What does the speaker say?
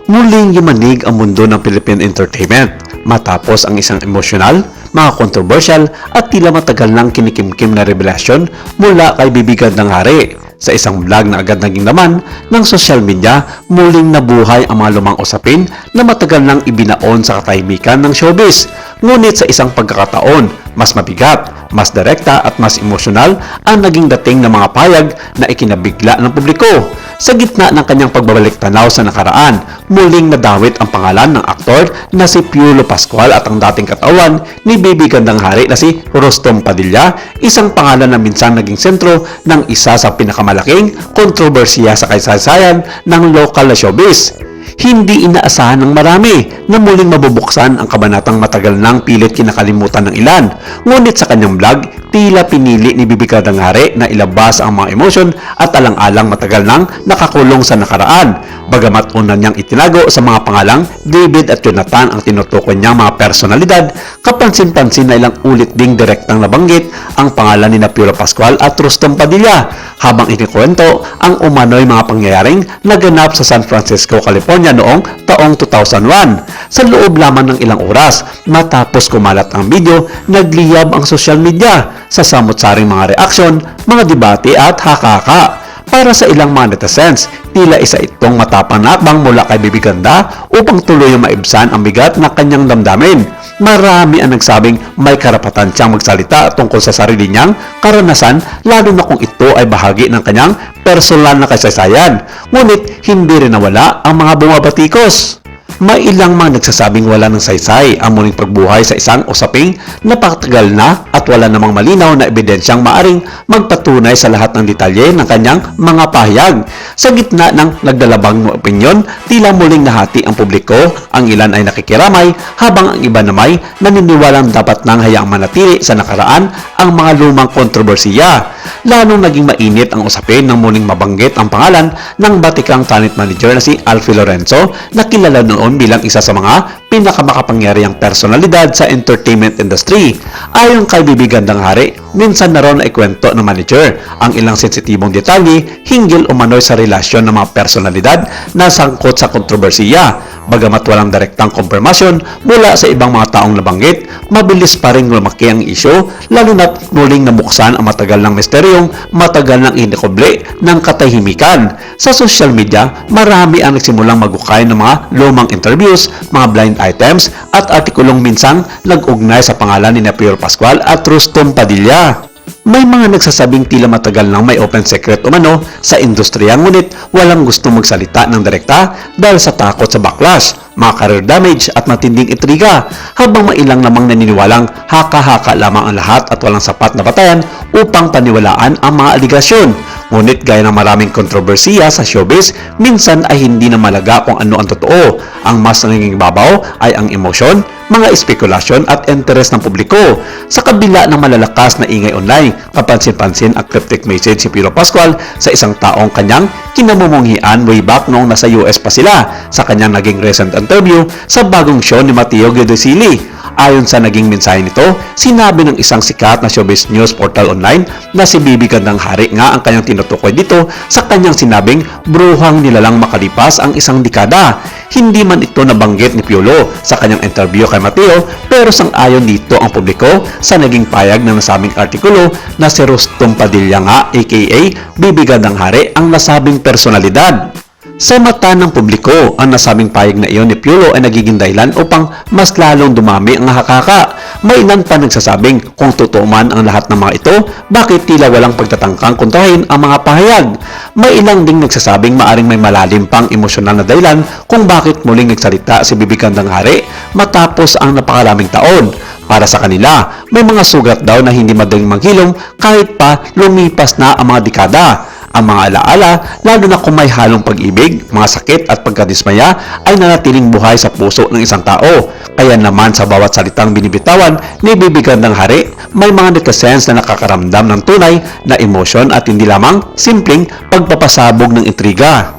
Muling yumanig ang mundo ng Philippine entertainment matapos ang isang emosyonal, mga controversial at tila matagal nang kinikimkim na revelasyon mula kay Bibi Gandang Hari. Sa isang vlog na agad naging laman ng social media, muling nabuhay ang mga lumang usapin na matagal nang ibinaon sa katahimikan ng showbiz. Ngunit sa isang pagkakataon, mas mabigat, mas direkta at mas emosyonal ang naging dating ng mga payag na ikinabigla ng publiko. Sa gitna ng kanyang pagbabalik tanaw sa nakaraan, muling nadawit ang pangalan ng aktor na si Piolo Pascual at ang dating katawan ni Bibi Gandang Hari na si Rostom Padilla, isang pangalan na minsan naging sentro ng isa sa pinakamalaking kontrobersiya sa kasaysayan ng lokal na showbiz. Hindi inaasahan ng marami na muling mabubuksan ang kabanatang matagal nang pilit kinakalimutan ng ilan. Ngunit sa kanyang vlog, tila pinili ni Bibi Gandang Hari na ilabas ang mga emosyon at alang-alang matagal nang nakakulong sa nakaraan. Bagamat una niyang itinago sa mga pangalang David at Jonathan ang tinutukoy niyang mga personalidad, kapansin-pansin na ilang ulit ding direktang nabanggit ang pangalan ni Piolo Pascual at Rostom Padilla habang inikwento ang umano'y mga pangyayaring naganap sa San Francisco, California noong taong 2001. Sa loob lamang ng ilang oras matapos kumalat ang video, nagliyab ang social media sa samot-saring mga reaksyon, mga debate at haka-haka. Para sa ilang mga netizens, tila isa itong matapang na hakbang mula kay Bibi Ganda upang tuluyang maibsan ang bigat na kanyang damdamin. Marami ang nagsabing may karapatan siyang magsalita tungkol sa sarili niyang karanasan, lalo na kung ito ay bahagi ng kanyang personal na kasaysayan. Ngunit hindi rin nawala ang mga bumabatikos. May ilang mga nagsasabing wala ng saysay ang muling pagbuhay sa isang usaping napakatagal na at wala namang malinaw na ebidensyang maaring magpatunay sa lahat ng detalye ng kanyang mga pahayag. Sa gitna ng nagdalabang opinyon, tila muling nahati ang publiko. Ang ilan ay nakikiramay habang ang iba namay naniniwalang dapat nang hayaang manatili sa nakaraan ang mga lumang kontrobersiya. Lalong naging mainit ang usapin nang muling mabanggit ang pangalan ng batikang talent manager na si Alfie Lorenzo na kilala noon bilang isa sa mga pinakamakapangyarihang personalidad sa entertainment industry. Ayon kay Bibi Gandang Hari, minsan na raw na ikwento ng manager ang ilang sensitibong detalye hinggil umano'y sa relasyon ng mga personalidad na sangkot sa kontrobersiya. Bagamat walang direktang kompirmasyon mula sa ibang mga taong nabanggit, mabilis pa rin lumaki ang isyu, lalo na't muling nabuksan ang matagal ng misteryong matagal ng inikuble ng katahimikan. Sa social media, marami ang nagsimulang magukay ng mga lumang interviews, mga blind items at artikulong minsang nag-ugnay sa pangalan ni Piolo Pascual at Rostom Padilla. May mga nagsasabing tila matagal nang may open secret umano sa industriya, ngunit walang gustong magsalita ng direkta dahil sa takot sa backlash, mga career damage at matinding intriga, habang mailang namang naniniwalang haka-haka lamang ang lahat at walang sapat na batayan upang paniwalaan ang mga aligasyon. Ngunit gaya ng maraming kontrobersiya sa showbiz, minsan ay hindi na malaga kung ano ang totoo. Ang mas naging babaw ay ang emosyon, mga espekulasyon at interes ng publiko. Sa kabila ng malalakas na ingay online, kapansin-pansin ang cryptic message si Piolo Pascual sa isang taong kanyang kinamumunghian way back noong nasa US pa sila sa kanyang naging recent interview sa bagong show ni Matteo Guidocilli. Ayon sa naging mensahe nito, sinabi ng isang sikat na showbiz news portal online na si Bibi Gandang Hari nga ang kanyang tinutukoy dito sa kanyang sinabing bruhang nilalang makalipas ang isang dekada. Hindi man ito nabanggit ni Piolo sa kanyang interview kay Matteo, pero sang-ayon dito ang publiko sa naging payag ng nasabing artikulo na si Rostom Padilla nga aka Bibi Gandang Hari ang nasabing personalidad. Sa mata ng publiko, ang nasabing payag na iyon ni Piolo ay nagiging dahilan upang mas lalong dumami ang hakaka. May ilan pa nagsasabing kung totoo man ang lahat ng mga ito, bakit tila walang pagtatangkang kontrahin ang mga pahayag. May ilang ding nagsasabing maaring may malalim pang emosyonal na dahilan kung bakit muling nagsalita si Bibi Gandang Hari matapos ang napakaraming taon. Para sa kanila, may mga sugat daw na hindi madaling maghilom kahit pa lumipas na ang mga dekada. Ang mga alaala, lalo na kung may halong pag-ibig, mga sakit at pagkadismaya ay nanatiling buhay sa puso ng isang tao. Kaya naman sa bawat salitang binibitawan ni Bibi Gandang Hari, may mga netizens na nakakaramdam ng tunay na emosyon at hindi lamang simpleng pagpapasabog ng intriga.